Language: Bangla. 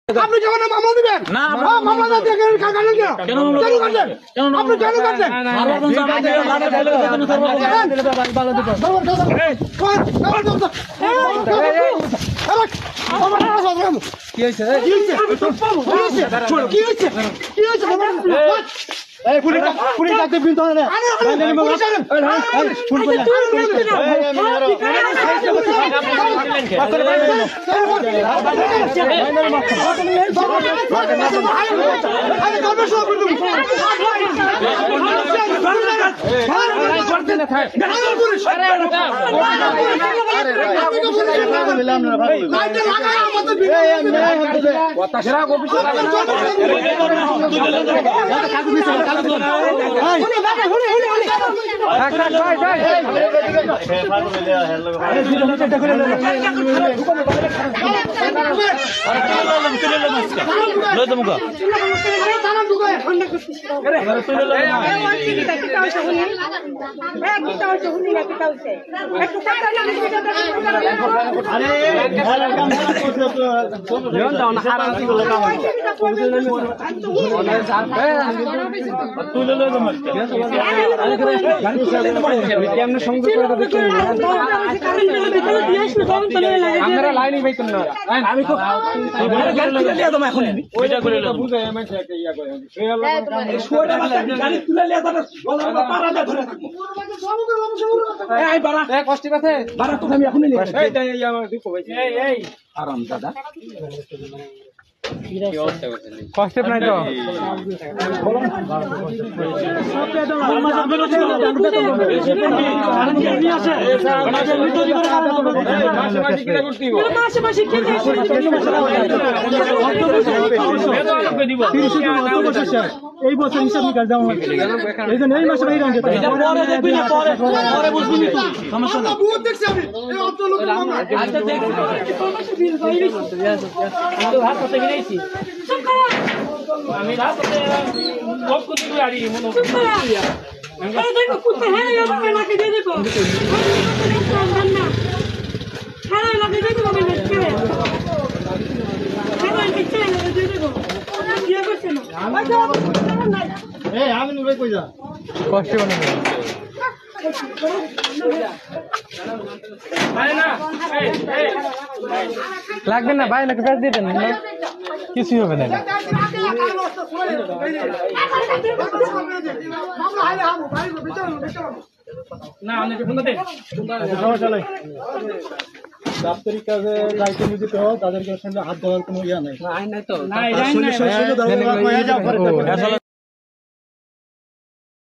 আপনি কেমন মামলা দিবেন? না মামলা না দিয়ে কাটেন কেন? কেন কাটেন? আপনি কেন কাটেন? কি হয়েছে? পুলিশ ডাকতে বিল ধরে আরাম দাদা কষ্ট নাই তো এই বছর হিসাব নিকাশ দেওয়া হয় এই জন্য এই মাসে বাইরে সমস্যা আমি কষ্ট লাগবে না ভাই নাকি ফেস দিবেন না কিছুই হবে না সমস্যা নাই দাপ্তরিক কাজে দায়িত্ব নিয়োজিত তাদেরকে সঙ্গে হাত দেওয়ার কোনো ইয়া নাই।